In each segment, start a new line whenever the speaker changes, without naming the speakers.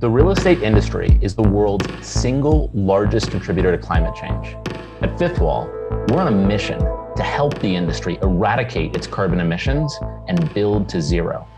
The real estate industry is the world's single largest contributor to climate change. At Fifth Wall, we're on a mission to help the industry eradicate its carbon emissions and build to zero.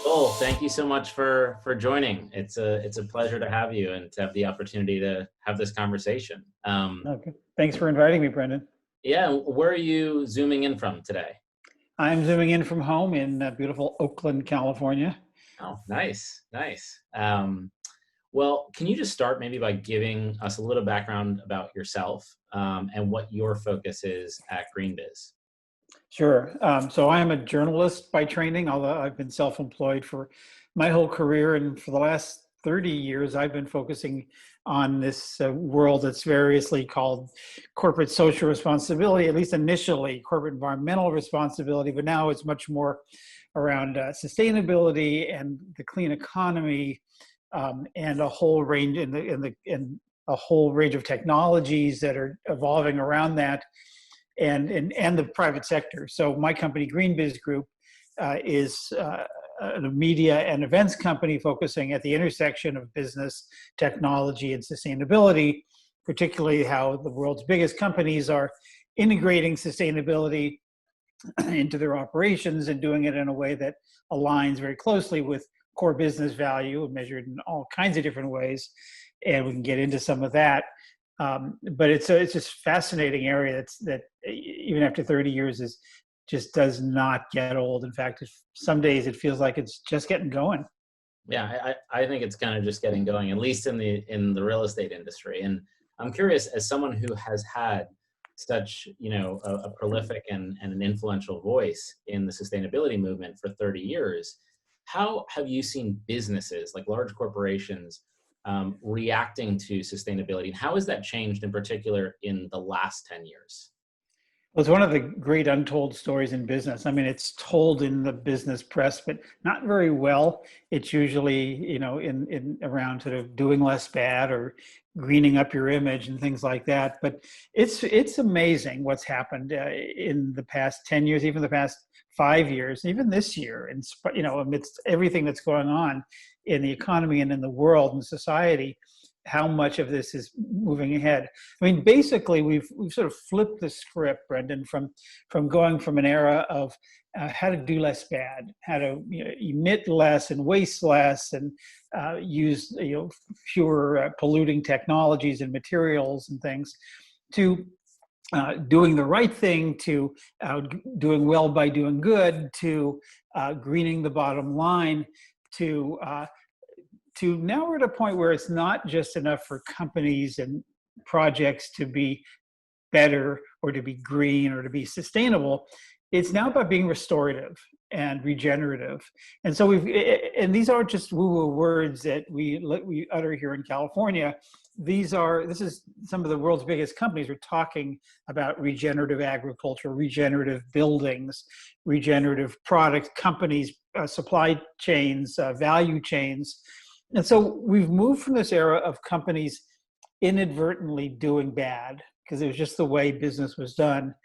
Joel, thank you so much for joining. It's a pleasure to have you and to have the opportunity to have this conversation.
Okay. Thanks for inviting me, Brendan.
Yeah, where are you zooming in from today?
I'm zooming in from home in beautiful Oakland, California.
Oh, nice. Well, can you just start maybe by giving us a little background about yourself and what your focus is at Greenbiz?
Sure. So I'm a journalist by training, although I've been self-employed for my whole career. And for the last 30 years, I've been focusing on this world that's variously called corporate social responsibility, at least initially corporate environmental responsibility, but now it's much more around sustainability and the clean economy, and a whole range in a whole range of technologies that are evolving around that. And the private sector. So my company, Greenbiz Group, is a media and events company focusing at the intersection of business, technology, and sustainability, particularly how the world's biggest companies are integrating sustainability into their operations and doing it in a way that aligns very closely with core business value, measured in all kinds of different ways. And we can get into some of that. But it's just fascinating area that even after 30 years just does not get old. In fact, some days it feels like it's just getting going.
Yeah, I think it's kind of just getting going, at least in the real estate industry. And I'm curious, as someone who has had such a prolific and an influential voice in the sustainability movement for 30 years, how have you seen businesses like large corporations reacting to sustainability, and how has that changed in particular in the last 10 years?
Well, it's one of the great untold stories in business. I mean, it's told in the business press, but not very well. It's usually, in around sort of doing less bad or greening up your image and things like that. But it's amazing what's happened in the past 10 years, even the past 5 years, even this year, and amidst everything that's going on in the economy and in the world and society, how much of this is moving ahead. I mean, basically, we've sort of flipped the script, Brendan, from going from an era of how to do less bad, how to emit less and waste less, and use fewer polluting technologies and materials and things, to doing the right thing, to doing well by doing good, to greening the bottom line, to now we're at a point where it's not just enough for companies and projects to be better or to be green or to be sustainable. It's now about being restorative and regenerative. And so and these aren't just woo-woo words that we utter here in California. This is some of the world's biggest companies are talking about regenerative agriculture, regenerative buildings, regenerative product companies, supply chains, value chains. And so we've moved from this era of companies inadvertently doing bad, because it was just the way business was done,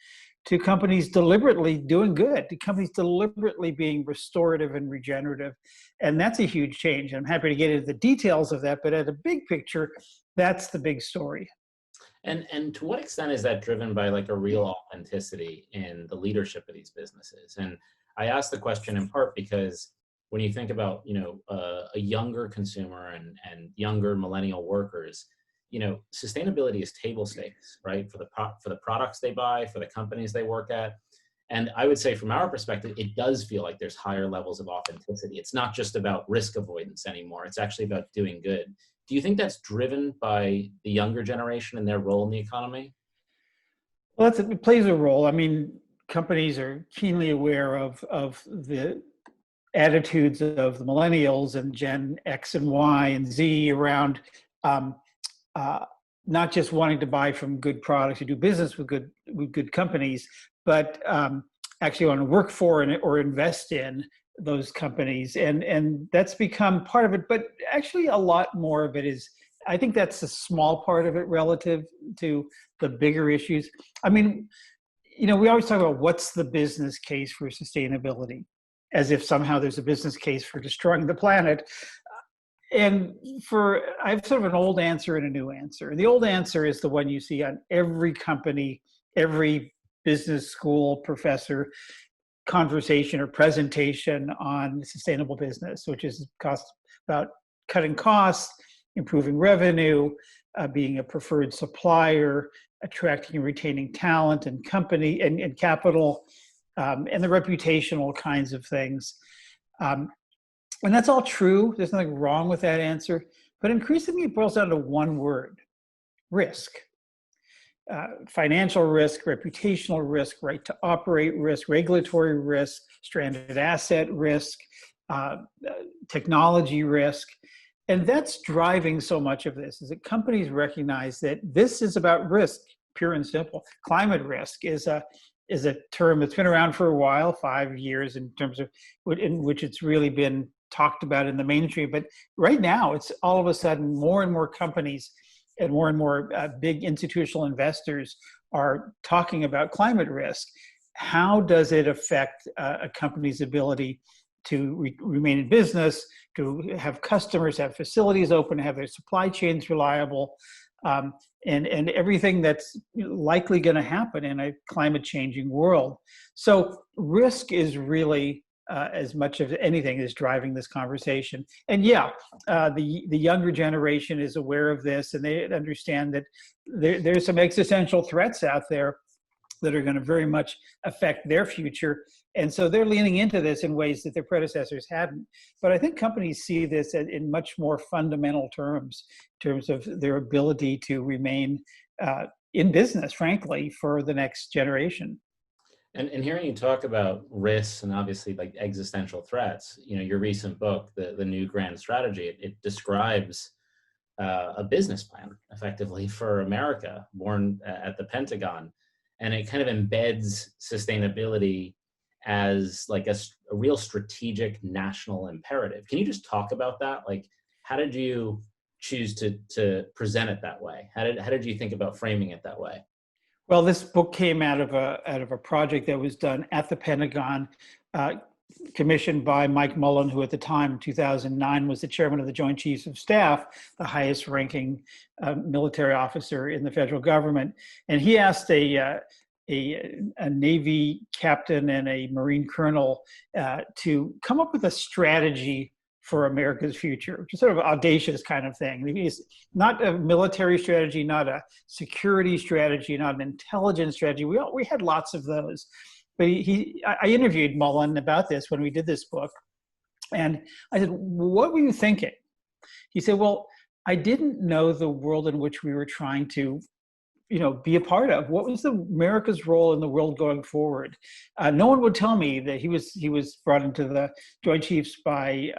to companies deliberately doing good, to companies deliberately being restorative and regenerative. And that's a huge change. I'm happy to get into the details of that, but at a big picture, that's the big story.
And to what extent is that driven by like a real authenticity in the leadership of these businesses? And I ask the question in part because when you think about a younger consumer and younger millennial workers, sustainability is table stakes, right? For the products they buy, for the companies they work at. And I would say from our perspective, it does feel like there's higher levels of authenticity. It's not just about risk avoidance anymore. It's actually about doing good. Do you think that's driven by the younger generation and their role in the economy?
Well, it plays a role. I mean, companies are keenly aware of the attitudes of the millennials and Gen X and Y and Z around not just wanting to buy from good products or do business with good companies, but actually want to work for or invest in those companies. And that's become part of it. But actually a lot more of it is I think that's a small part of it relative to the bigger issues. I mean, we always talk about what's the business case for sustainability, as if somehow there's a business case for destroying the planet. And I have sort of an old answer and a new answer. And the old answer is the one you see on every company, every business school professor conversation or presentation on sustainable business, which is about cutting costs, improving revenue, being a preferred supplier, attracting and retaining talent and company and capital, and the reputational kinds of things. And that's all true. There's nothing wrong with that answer. But increasingly, it boils down to one word: risk. Financial risk, reputational risk, right to operate risk, regulatory risk, stranded asset risk, technology risk. And that's driving so much of this, is that companies recognize that this is about risk, pure and simple. Climate risk is a term that's been around for a while, 5 years in terms of in which it's really been talked about in the mainstream. But right now, it's all of a sudden more and more companies and more big institutional investors are talking about climate risk. How does it affect a company's ability to remain in business, to have customers, have facilities open, have their supply chains reliable, and everything that's likely going to happen in a climate changing world? So risk is really as much as anything is driving this conversation. And yeah, the younger generation is aware of this, and they understand that there's some existential threats out there that are going to very much affect their future. And so they're leaning into this in ways that their predecessors hadn't. But I think companies see this in much more fundamental terms, in terms of their ability to remain in business, frankly, for the next generation.
And hearing you talk about risks and obviously like existential threats, your recent book, the New Grand Strategy, it describes a business plan effectively for America, born at the Pentagon, and it kind of embeds sustainability as like a real strategic national imperative. Can you just talk about that? Like, how did you choose to present it that way? How did you think about framing it that way?
Well, this book came out of a project that was done at the Pentagon, commissioned by Mike Mullen, who at the time, in 2009, was the chairman of the Joint Chiefs of Staff, the highest ranking military officer in the federal government. And he asked a Navy captain and a Marine colonel to come up with a strategy for America's future, which is sort of audacious kind of thing. It's not a military strategy, not a security strategy, not an intelligence strategy. We had lots of those. But I interviewed Mullen about this when we did this book. And I said, what were you thinking? He said, well, I didn't know the world in which we were trying to be a part of. What was America's role in the world going forward? No one would tell me that he was brought into the Joint Chiefs by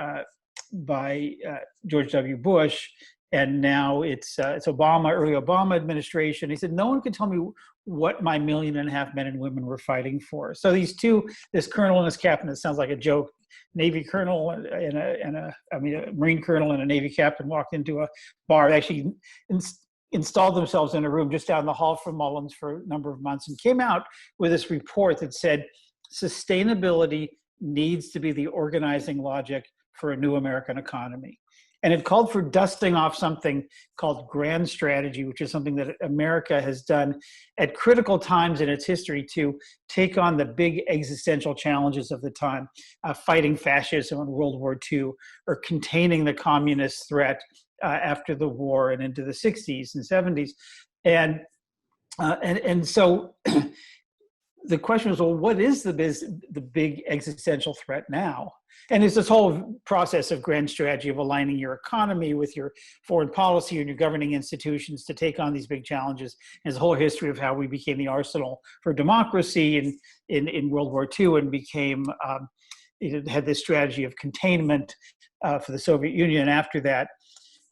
George W. Bush, and now it's Obama, early Obama administration. He said, no one could tell me what my 1.5 million men and women were fighting for. So this colonel and this captain, it sounds like a joke, Navy colonel and a Marine colonel and a Navy captain walked into a bar. They actually installed themselves in a room just down the hall from Mullen's for a number of months and came out with this report that said sustainability needs to be the organizing logic for a new American economy. And it called for dusting off something called grand strategy, which is something that America has done at critical times in its history to take on the big existential challenges of the time, fighting fascism in World War II, or containing the communist threat after the war and into the 60s and 70s. And so the question was, well, what is the big existential threat now? And it's this whole process of grand strategy of aligning your economy with your foreign policy and your governing institutions to take on these big challenges. And there's a whole history of how we became the arsenal for democracy in World War II and became, it had this strategy of containment for the Soviet Union after that.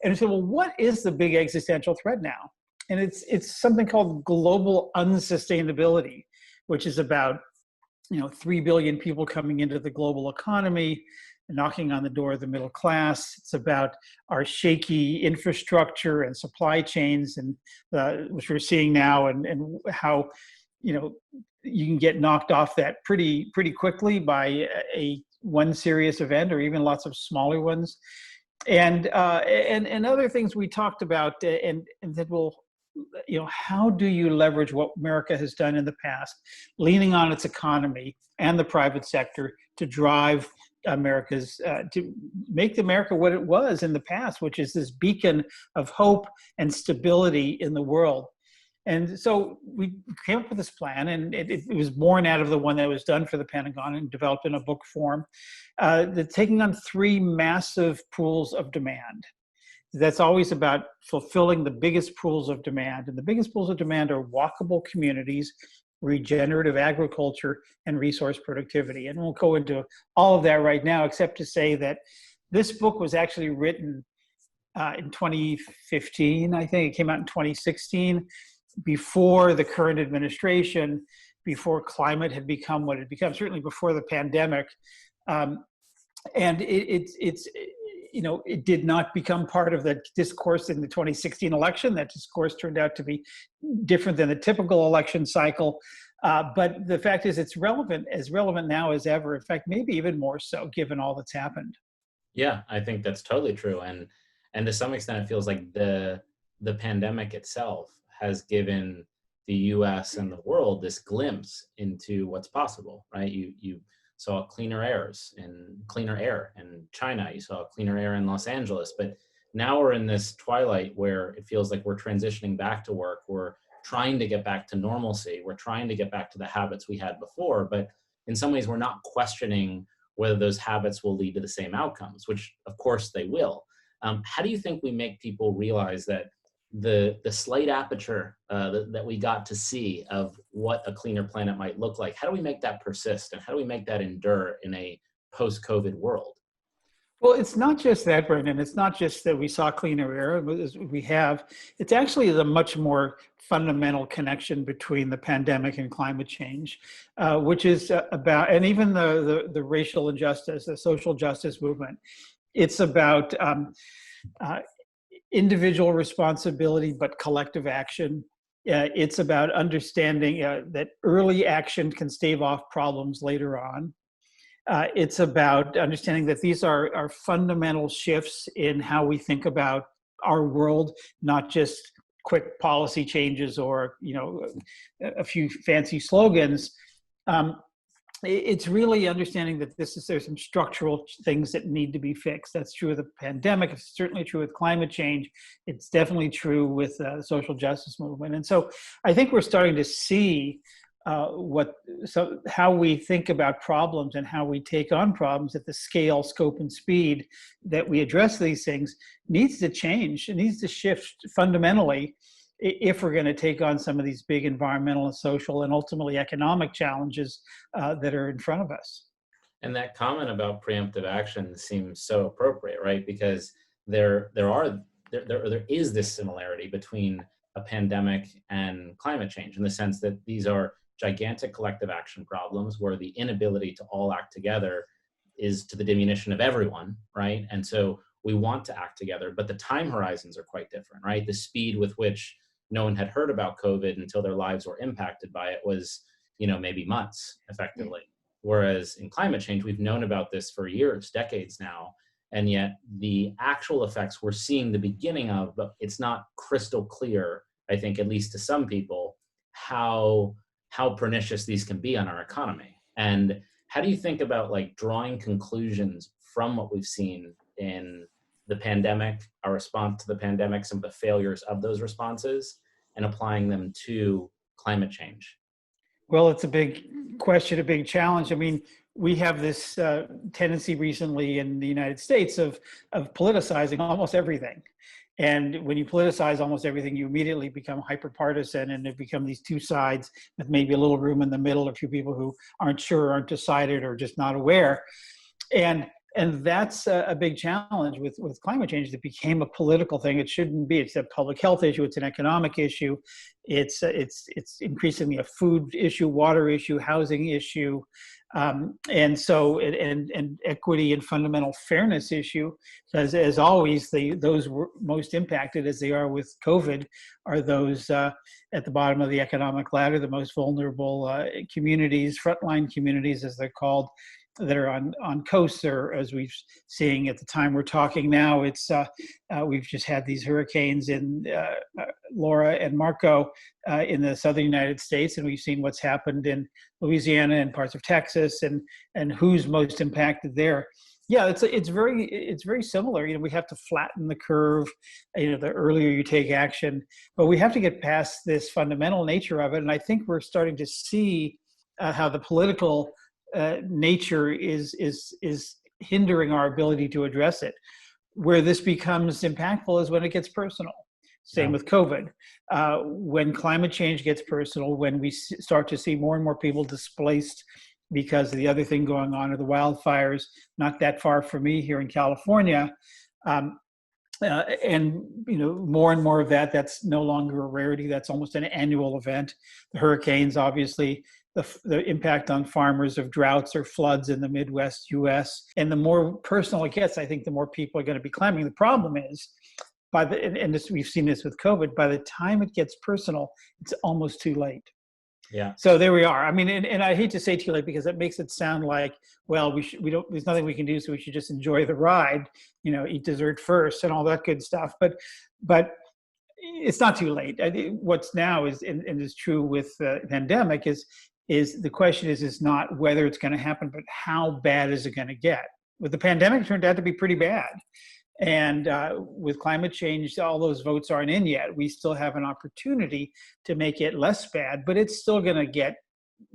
And so, well, what is the big existential threat now? And it's something called global unsustainability, which is about 3 billion people coming into the global economy, knocking on the door of the middle class. It's about our shaky infrastructure and supply chains, and which we're seeing now, and how, you know, you can get knocked off that pretty quickly by one serious event, or even lots of smaller ones. And other things we talked about, and that will, you know, how do you leverage what America has done in the past, leaning on its economy and the private sector to drive America's, to make America what it was in the past, which is this beacon of hope and stability in the world. And so we came up with this plan, and it was born out of the one that was done for the Pentagon and developed in a book form, that's taking on three massive pools of demand. That's always about fulfilling the biggest pools of demand. And the biggest pools of demand are walkable communities, regenerative agriculture, and resource productivity. And we'll go into all of that right now, except to say that this book was actually written in 2015. I think it came out in 2016, before the current administration, before climate had become what it had become, certainly before the pandemic. And it's you know, it did not become part of the discourse in the 2016 election. That discourse turned out to be different than the typical election cycle. But the fact is, it's as relevant now as ever. In fact, maybe even more so, given all that's happened.
Yeah, I think that's totally true. And to some extent, it feels like the pandemic itself has given the US and the world this glimpse into what's possible, right? You saw cleaner air in China, you saw cleaner air in Los Angeles, but now we're in this twilight where it feels like we're transitioning back to work. We're trying to get back to normalcy. We're trying to get back to the habits we had before, but in some ways we're not questioning whether those habits will lead to the same outcomes, which of course they will. How do you think we make people realize that the slight aperture that we got to see of what a cleaner planet might look like, how do we make that persist, and how do we make that endure in a post-COVID world?
Well, it's not just that, Brendan. It's not just that we saw cleaner air. It's actually a much more fundamental connection between the pandemic and climate change, which is about, and even the racial injustice, the social justice movement. It's about individual responsibility, but collective action. It's about understanding that early action can stave off problems later on. It's about understanding that these are fundamental shifts in how we think about our world, not just quick policy changes or, you know, a few fancy slogans. It's really understanding that there's some structural things that need to be fixed. That's true of the pandemic. It's certainly true with climate change. It's definitely true with the social justice movement. And so I think we're starting to see how we think about problems and how we take on problems at the scale, scope, and speed that we address these things needs to change. It needs to shift fundamentally if we're going to take on some of these big environmental and social and ultimately economic challenges that are in front of us.
And that comment about preemptive action seems so appropriate, right? Because there is this similarity between a pandemic and climate change, in the sense that these are gigantic collective action problems where the inability to all act together is to the diminution of everyone, right? And so we want to act together, but the time horizons are quite different, right? The speed with which no one had heard about COVID until their lives were impacted by it was, you know, maybe months effectively. Whereas in climate change, we've known about this for years, decades now, and yet the actual effects we're seeing the beginning of, but it's not crystal clear, I think, at least to some people, how pernicious these can be on our economy. And how do you think about like drawing conclusions from what we've seen in the pandemic, our response to the pandemic, some of the failures of those responses, and applying them to climate change?
Well, it's a big question, a big challenge. I mean, we have this tendency recently in the United States of politicizing almost everything. And when you politicize almost everything, you immediately become hyper-partisan, and it become these two sides with maybe a little room in the middle, a few people who aren't sure, aren't decided, or just not aware. And And that's a big challenge with climate change. It became a political thing. It shouldn't be. It's a public health issue. It's an economic issue. It's increasingly a food issue, water issue, housing issue, and so and equity and fundamental fairness issue. As always, those most impacted, as they are with COVID, are those at the bottom of the economic ladder, the most vulnerable communities, frontline communities, as they're called, that are on coasts, or as we're seeing at the time we're talking now, it's we've just had these hurricanes in Laura and Marco in the southern United States, and we've seen what's happened in Louisiana and parts of Texas, and who's most impacted there. Yeah, it's very similar. You know, we have to flatten the curve. You know, the earlier you take action, but we have to get past this fundamental nature of it. And I think we're starting to see how the political nature is hindering our ability to address it. Where this becomes impactful is when it gets personal. Same with COVID. When climate change gets personal, when we start to see more and more people displaced because of the other thing going on, are the wildfires not that far from me here in California. And you know, more and more of that's no longer a rarity. That's almost an annual event. The hurricanes, obviously, the impact on farmers of droughts or floods in the Midwest US. And the more personal it gets, I think the more people are going to be climbing. The problem is, we've seen this with COVID, by the time it gets personal, it's almost too late.
Yeah.
So there we are. I mean, and I hate to say too late because it makes it sound like, well, there's nothing we can do, so we should just enjoy the ride, you know, eat dessert first and all that good stuff. But it's not too late. I think what's now is, and is true with the pandemic, is the question is not whether it's going to happen, but how bad is it going to get? With the pandemic, it turned out to be pretty bad. And with climate change, all those votes aren't in yet. We still have an opportunity to make it less bad, but it's still going to get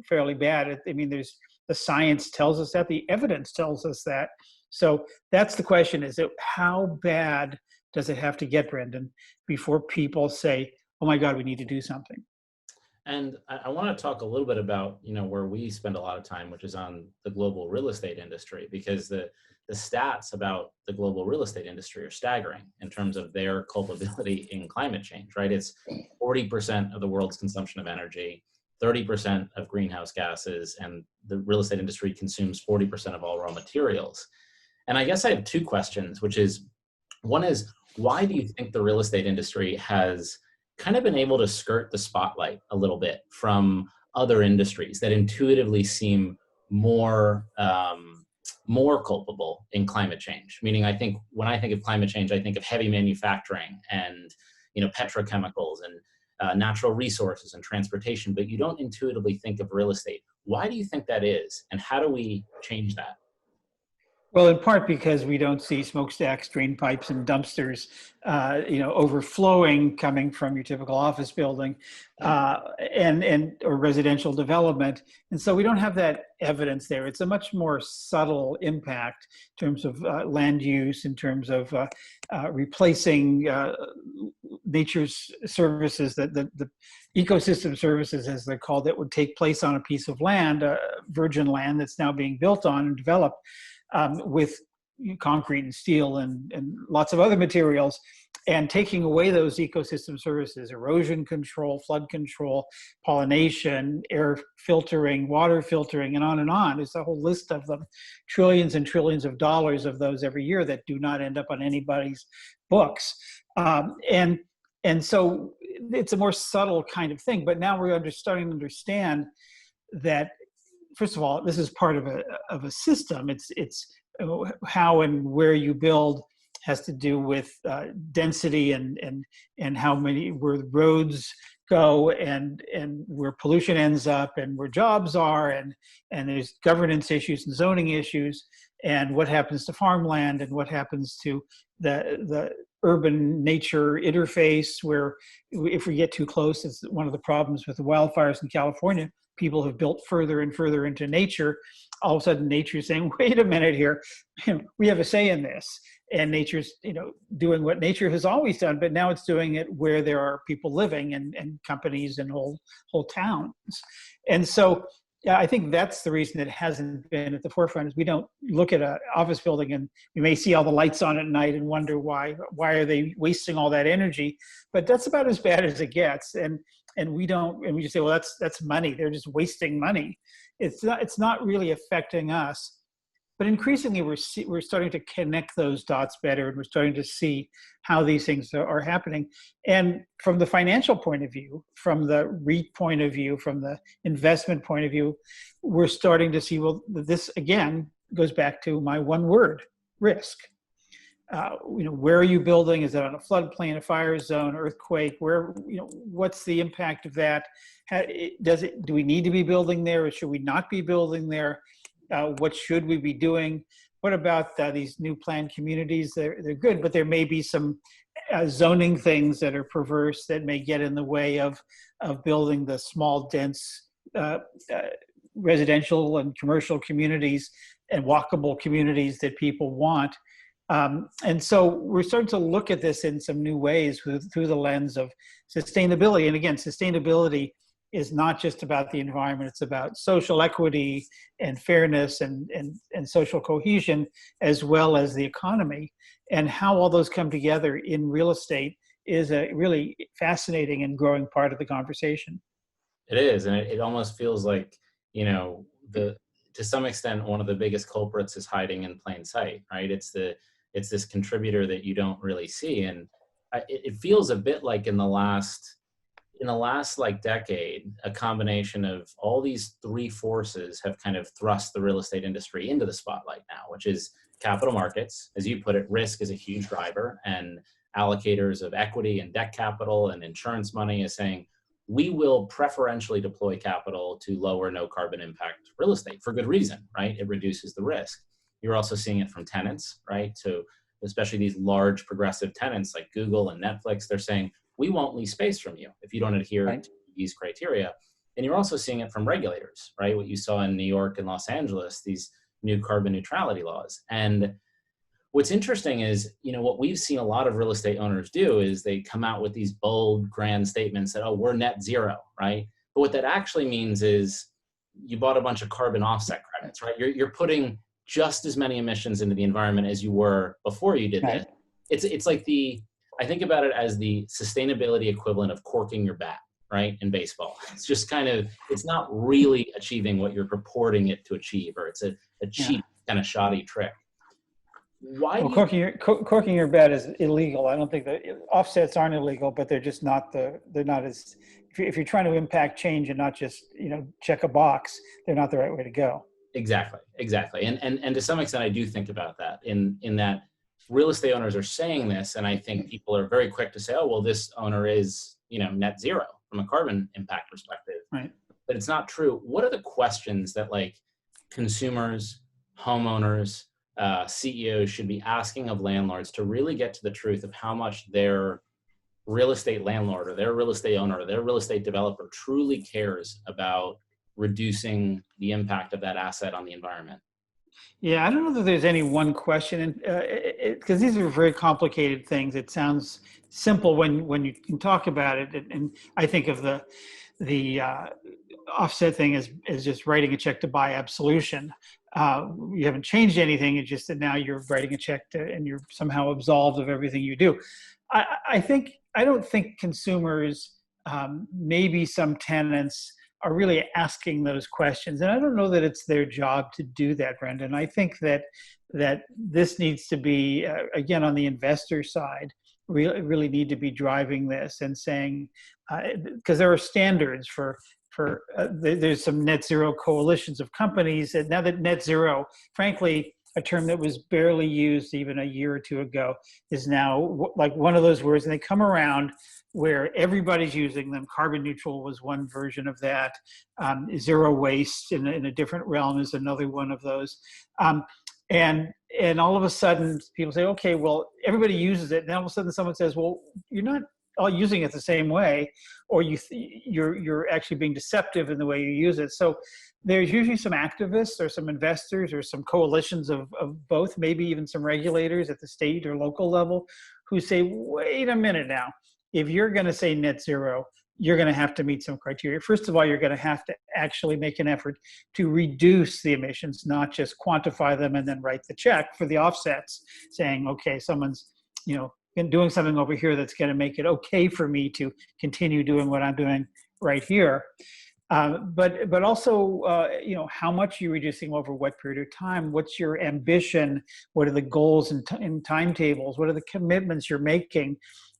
fairly bad. I mean, the science tells us that, the evidence tells us that. So that's the question: is how bad does it have to get, Brendan, before people say, "Oh my God, we need to do something"?
And I want to talk a little bit about, you know, where we spend a lot of time, which is on the global real estate industry, because the stats about the global real estate industry are staggering in terms of their culpability in climate change, right? It's 40% of the world's consumption of energy, 30% of greenhouse gases, and the real estate industry consumes 40% of all raw materials. And I guess I have two questions, which is, one is, why do you think the real estate industry has kind of been able to skirt the spotlight a little bit from other industries that intuitively seem more culpable in climate change? Meaning, I think when I think of climate change, I think of heavy manufacturing and, you know, petrochemicals and natural resources and transportation, but you don't intuitively think of real estate. Why do you think that is, and how do we change that?
Well, in part because we don't see smokestacks, drain pipes, and dumpsters, you know, overflowing coming from your typical office building, or residential development, and so we don't have that evidence there. It's a much more subtle impact in terms of land use, in terms of replacing nature's services, the ecosystem services, as they're called, that would take place on a piece of land, virgin land that's now being built on and developed. With concrete and steel and lots of other materials, and taking away those ecosystem services, erosion control, flood control, pollination, air filtering, water filtering, and on. There's a whole list of them, trillions and trillions of dollars of those every year that do not end up on anybody's books. And so it's a more subtle kind of thing, but now we're starting to understand that, first of all, this is part of a system. It's how and where you build has to do with density and where the roads go and where pollution ends up and where jobs are, and there's governance issues and zoning issues, and what happens to farmland and what happens to the urban nature interface, where if we get too close, it's one of the problems with the wildfires in California. People have built further and further into nature. All of a sudden, nature's saying, "Wait a minute here, we have a say in this." And nature's, you know, doing what nature has always done, but now it's doing it where there are people living and companies and whole towns. And so Yeah, I think that's the reason it hasn't been at the forefront is we don't look at an office building and we may see all the lights on at night and wonder why are they wasting all that energy? But that's about as bad as it gets. And we don't, and we just say, well, that's money. They're just wasting money. It's not really affecting us. But increasingly, we're starting to connect those dots better, and we're starting to see how these things are happening. And from the financial point of view, from the REIT point of view, from the investment point of view, we're starting to see, well, this again goes back to my one word: risk. Where are you building? Is it on a floodplain, a fire zone, earthquake? Where, what's the impact of that? Do we need to be building there, or should we not be building there? What should we be doing? What about these new planned communities? They're good, but there may be some zoning things that are perverse that may get in the way of building the small, dense residential and commercial communities and walkable communities that people want. And so we're starting to look at this in some new ways through the lens of sustainability. And again, sustainability is not just about the environment, it's about social equity and fairness and social cohesion, as well as the economy. And how all those come together in real estate is a really fascinating and growing part of the conversation.
It is, and it almost feels like, to some extent, one of the biggest culprits is hiding in plain sight, right? It's this contributor that you don't really see. And it feels a bit like in the last like decade, a combination of all these three forces have kind of thrust the real estate industry into the spotlight now, which is capital markets. As you put it, risk is a huge driver, and allocators of equity and debt capital and insurance money is saying, we will preferentially deploy capital to lower no carbon impact real estate for good reason, right? It reduces the risk. You're also seeing it from tenants, right? So especially these large progressive tenants like Google and Netflix, they're saying, we won't lease space from you if you don't adhere to these criteria. And you're also seeing it from regulators, right? What you saw in New York and Los Angeles, these new carbon neutrality laws. And what's interesting is, what we've seen a lot of real estate owners do is they come out with these bold, grand statements that, oh, we're net zero, right? But what that actually means is you bought a bunch of carbon offset credits, right? You're putting just as many emissions into the environment as you were before you did this. It's like I think about it as the sustainability equivalent of corking your bat, right? In baseball. It's just it's not really achieving what you're purporting it to achieve, or it's a cheap, kind of shoddy trick.
Corking your bat is illegal. I don't think that offsets aren't illegal, but they're just they're not as, if you're trying to impact change and not just, check a box, they're not the right way to go.
Exactly. And to some extent, I do think about that in that real estate owners are saying this, and I think people are very quick to say, oh, well, this owner is, net zero from a carbon impact perspective.
Right.
But it's not true. What are the questions that consumers, homeowners, CEOs should be asking of landlords to really get to the truth of how much their real estate landlord or their real estate owner or their real estate developer truly cares about reducing the impact of that asset on the environment?
Yeah, I don't know that there's any one question, because these are very complicated things. It sounds simple when you can talk about it, and I think of the offset thing as just writing a check to buy absolution. You haven't changed anything; it's just that now you're writing a check and you're somehow absolved of everything you do. I don't think consumers, maybe some tenants, are really asking those questions. And I don't know that it's their job to do that, Brendan. I think that this needs to be, again, on the investor side, really need to be driving this and saying, because there are standards there's some net zero coalitions of companies. And now that net zero, frankly, a term that was barely used even a year or two ago, is now like one of those words, and they come around where everybody's using them. Carbon neutral was one version of that. Zero waste in a different realm is another one of those. And all of a sudden people say, okay, well, everybody uses it. And all of a sudden someone says, well, you're not all using it the same way, or you're actually being deceptive in the way you use it. So there's usually some activists or some investors or some coalitions of both, maybe even some regulators at the state or local level, who say, wait a minute now, if you're going to say net zero, you're going to have to meet some criteria. First of all, you're going to have to actually make an effort to reduce the emissions, not just quantify them and then write the check for the offsets, saying, okay, someone's, been doing something over here that's going to make it okay for me to continue doing what I'm doing right here. But also, how much are you reducing over what period of time? What's your ambition? What are the goals and timetables? What are the commitments you're making?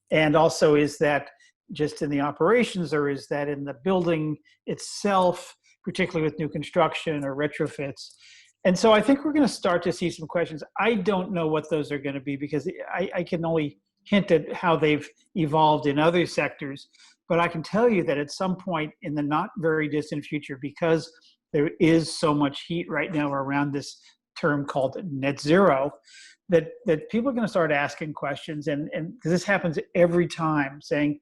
And also, is that just in the operations, or is that in the building itself, particularly with new construction or retrofits? And so I think we're going to start to see some questions. I don't know what those are going to be, because I can only hint at how they've evolved in other sectors. But I can tell you that at some point in the not very distant future, because there is so much heat right now around this term called net zero, that people are going to start asking questions, and because this happens every time, saying,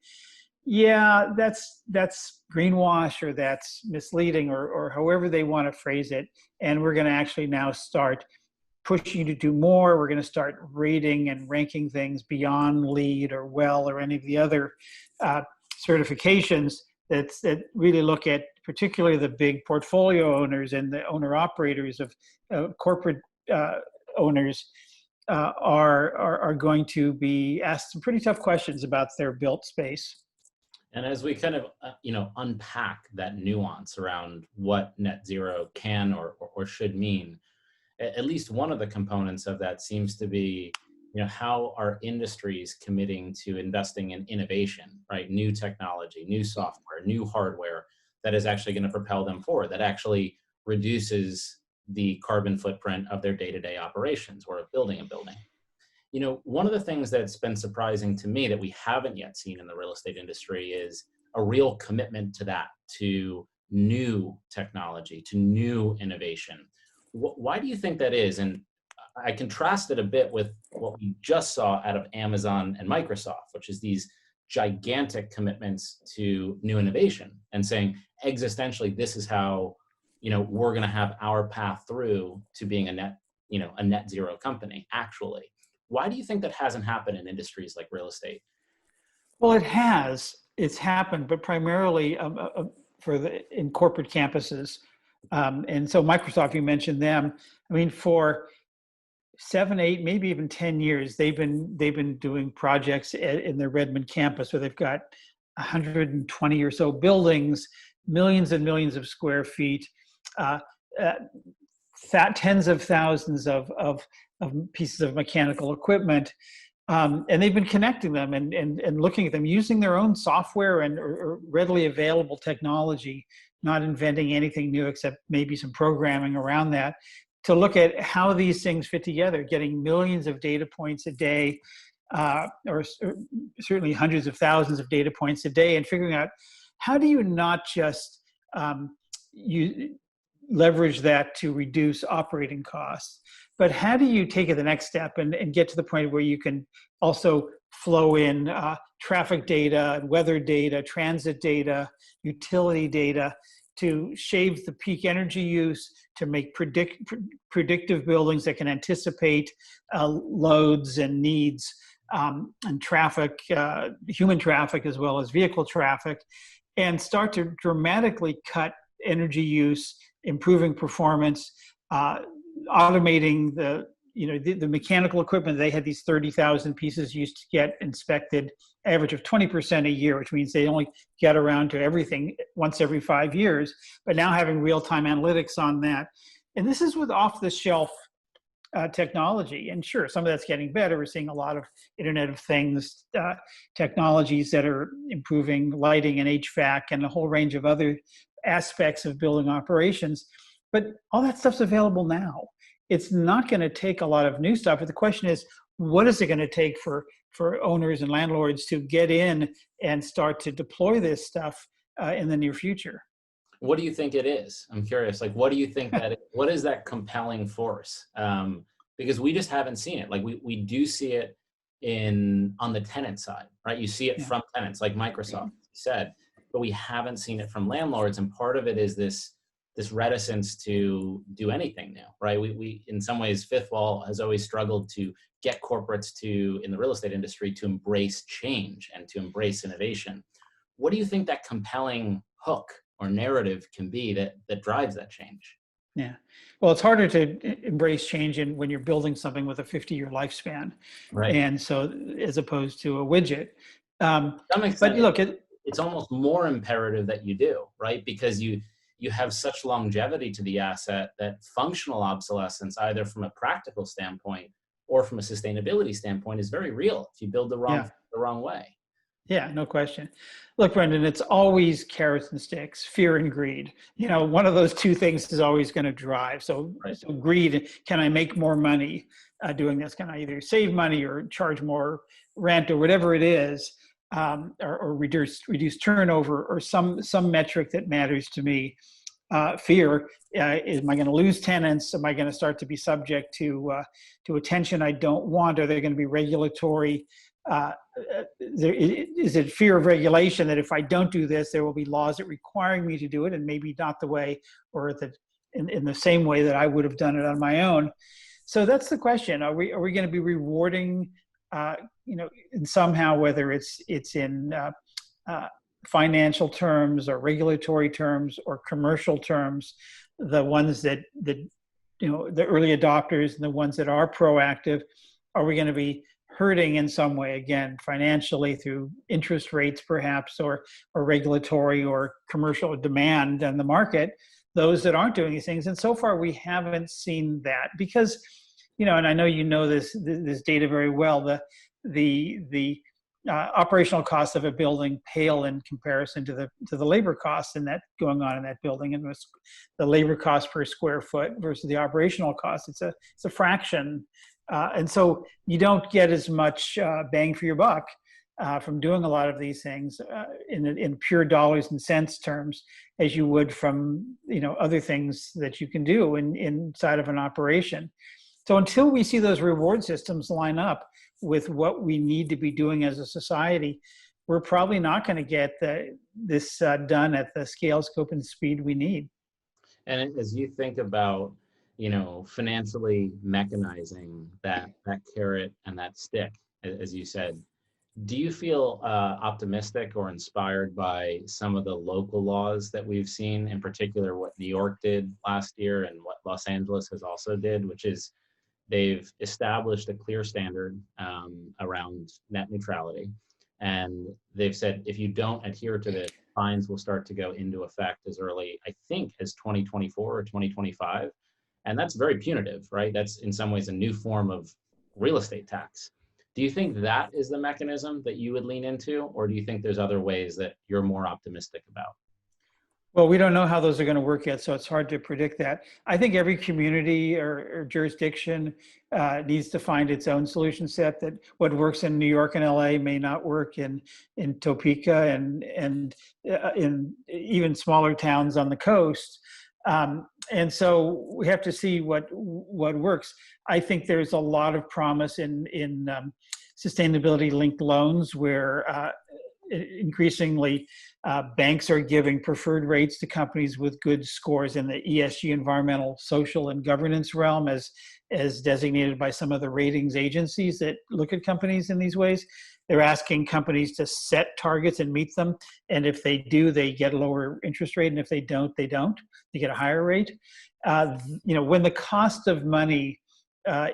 yeah, that's greenwash, or that's misleading, or however they want to phrase it. And we're going to actually now start pushing you to do more. We're going to start rating and ranking things beyond LEED or WELL or any of the other certifications that really look at particularly the big portfolio owners and the owner operators of corporate owners are going to be asked some pretty tough questions about their built space.
And as we kind of, unpack that nuance around what net zero can or should mean, at least one of the components of that seems to be, how are industries committing to investing in innovation, right? New technology, new software, new hardware that is actually going to propel them forward, that actually reduces the carbon footprint of their day-to-day operations or of building a building. One of the things that's been surprising to me that we haven't yet seen in the real estate industry is a real commitment to that, to new technology, to new innovation. Why do you think that is? And I contrast it a bit with what we just saw out of Amazon and Microsoft, which is these gigantic commitments to new innovation and saying, existentially, this is how, we're going to have our path through to being a net zero company, actually. Why do you think that hasn't happened in industries like real estate?
Well, it has. It's happened, but primarily in corporate campuses. And so Microsoft, you mentioned them. I mean, for 7, 8, maybe even 10 years, they've been doing projects in their Redmond campus, where they've got 120 or so buildings, millions and millions of square feet, tens of thousands of pieces of mechanical equipment. And they've been connecting them and looking at them, using their own software or readily available technology, not inventing anything new except maybe some programming around that, to look at how these things fit together, getting millions of data points a day, or certainly hundreds of thousands of data points a day, and figuring out, how do you not just leverage that to reduce operating costs, but how do you take it the next step and get to the point where you can also flow in traffic data, weather data, transit data, utility data, to shave the peak energy use, to make predictive buildings that can anticipate loads and needs, and traffic, human traffic as well as vehicle traffic, and start to dramatically cut energy use, improving performance, automating the mechanical equipment. They had these 30,000 pieces used to get inspected, average of 20% a year, which means they only get around to everything once every 5 years, but now having real-time analytics on that. And this is with off-the-shelf technology. And sure, some of that's getting better. We're seeing a lot of Internet of Things technologies that are improving lighting and HVAC and a whole range of other aspects of building operations. But all that stuff's available now. It's not going to take a lot of new stuff. But the question is, what is it going to take for owners and landlords to get in and start to deploy this stuff in the near future?
What do you think it is? I'm curious. Like, what do you think what is that compelling force? Because we just haven't seen it. Like, we do see it on the tenant side, right? You see it from tenants like Microsoft, you said, but we haven't seen it from landlords. And part of it is this reticence to do anything new, right? We in some ways, Fifth Wall has always struggled to get corporates in the real estate industry, to embrace change and to embrace innovation. what do you think that compelling hook or narrative can be that drives that change?
Yeah. Well, it's harder to embrace change when you're building something with a 50-year lifespan.
Right.
And so, as opposed to a widget.
To some
But
extent,
look,
it's almost more imperative that you do, right? Because you have such longevity to the asset that functional obsolescence, either from a practical standpoint or from a sustainability standpoint, is very real if you build
yeah.
the wrong way.
Yeah, no question. Look, Brendan, it's always carrots and sticks, fear and greed. One of those two things is always going to drive. So,
Right.
so greed, can I make more money doing this? Can I either save money or charge more rent or whatever it is, or reduce turnover or some metric that matters to me? Fear, am I going to lose tenants? Am I going to start to be subject to attention I don't want? Are there going to be regulatory? Is it fear of regulation that if I don't do this, there will be laws that requiring me to do it, and maybe not the way or in the same way that I would have done it on my own? So that's the question. Are we going to be rewarding, in somehow, whether it's in financial terms or regulatory terms or commercial terms, the ones that the early adopters and the ones that are proactive? Are we going to be hurting in some way, again, financially through interest rates perhaps, or regulatory or commercial demand on the market, those that aren't doing these things? And so far we haven't seen that, because, and I know this data very well, the operational costs of a building pale in comparison to the labor costs in that going on in that building, and the labor cost per square foot versus the operational cost. It's a fraction. And so you don't get as much bang for your buck from doing a lot of these things in pure dollars and cents terms as you would from other things that you can do inside of an operation. So until we see those reward systems line up with what we need to be doing as a society, we're probably not going to get this done at the scale, scope, and speed we need.
And as you think about financially mechanizing that carrot and that stick, as you said, do you feel optimistic or inspired by some of the local laws that we've seen, in particular what New York did last year and what Los Angeles has also did, which is they've established a clear standard around net neutrality. And they've said, if you don't adhere to this, fines will start to go into effect as early, I think, as 2024 or 2025. And that's very punitive, right? That's in some ways a new form of real estate tax. Do you think that is the mechanism that you would lean into, or do you think there's other ways that you're more optimistic about?
Well, we don't know how those are going to work yet, so it's hard to predict that. I think every community or jurisdiction needs to find its own solution set. That what works in New York and LA may not work in Topeka and in even smaller towns on the coast. And so we have to see what works. I think there's a lot of promise in sustainability-linked loans, where increasingly banks are giving preferred rates to companies with good scores in the ESG, environmental, social, and governance realm, as designated by some of the ratings agencies that look at companies in these ways. They're asking companies to set targets and meet them. And if they do, they get a lower interest rate. And if they don't, they don't. They get a higher rate. When the cost of money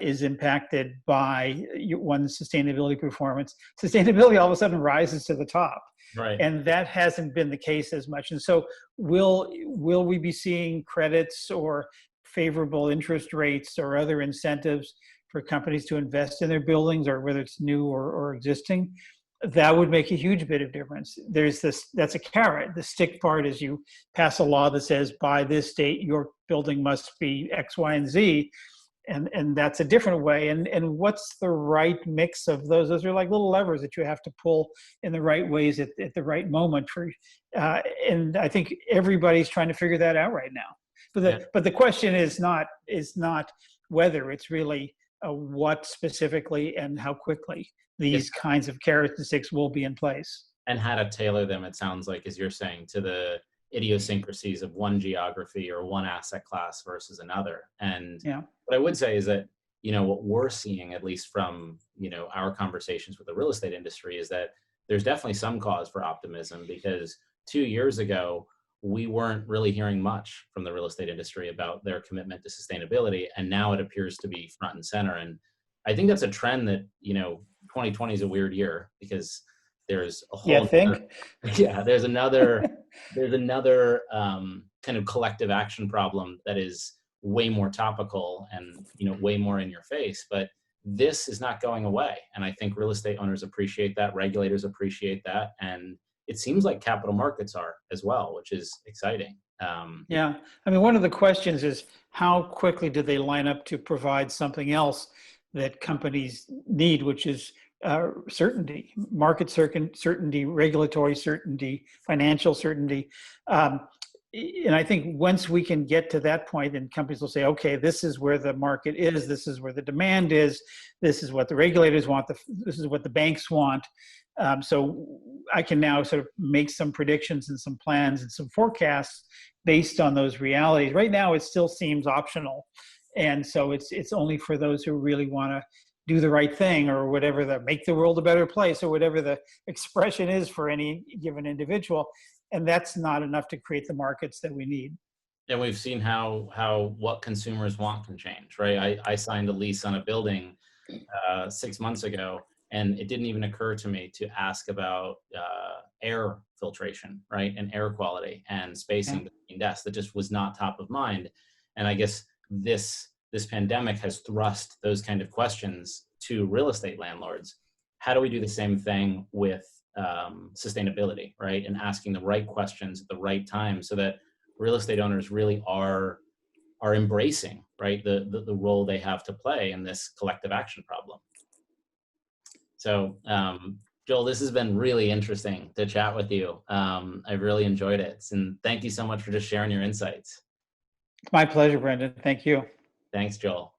is impacted by one's sustainability performance, sustainability all of a sudden rises to the top.
Right.
And that hasn't been the case as much. And so will we be seeing credits or favorable interest rates or other incentives for companies to invest in their buildings, or whether it's new or existing? That would make a huge bit of difference. That's a carrot. The stick part is you pass a law that says by this date your building must be X, Y, and Z. And that's a different way. And what's the right mix of those? Those are like little levers that you have to pull in the right ways at the right moment. And I think everybody's trying to figure that out right now. But the question is not whether, it's really what specifically and how quickly these kinds of carrots and sticks will be in place.
And how to tailor them, it sounds like, as you're saying, to the idiosyncrasies of one geography or one asset class versus another. And what I would say is that, what we're seeing, at least from, our conversations with the real estate industry, is that there's definitely some cause for optimism, because 2 years ago, we weren't really hearing much from the real estate industry about their commitment to sustainability. And now it appears to be front and center. And I think that's a trend that, 2020 is a weird year, because there's a
Yeah,
whole,
think.
yeah, there's another kind of collective action problem that is way more topical and, way more in your face. But this is not going away. And I think real estate owners appreciate that, regulators appreciate that. And it seems like capital markets are as well, which is exciting.
Yeah. I mean, one of the questions is how quickly do they line up to provide something else that companies need, which is certainty, market certainty, regulatory certainty, financial certainty. And I think once we can get to that point, then companies will say, okay, this is where the market is, this is where the demand is, this is what the regulators want, this is what the banks want. So I can now sort of make some predictions and some plans and some forecasts based on those realities. Right now, it still seems optional. And so it's only for those who really want to do the right thing, or whatever, make the world a better place, or whatever the expression is for any given individual. And that's not enough to create the markets that we need.
And we've seen how what consumers want can change, right? I signed a lease on a building 6 months ago, and it didn't even occur to me to ask about air filtration, right, and air quality and spacing between desks. That just was not top of mind. And I guess this pandemic has thrust those kind of questions to real estate landlords. How do we do the same thing with sustainability, right? And asking the right questions at the right time, so that real estate owners really are embracing, right, the role they have to play in this collective action problem. So, Joel, this has been really interesting to chat with you. I've really enjoyed it. And thank you so much for just sharing your insights.
It's my pleasure, Brendan. Thank you.
Thanks, Joel.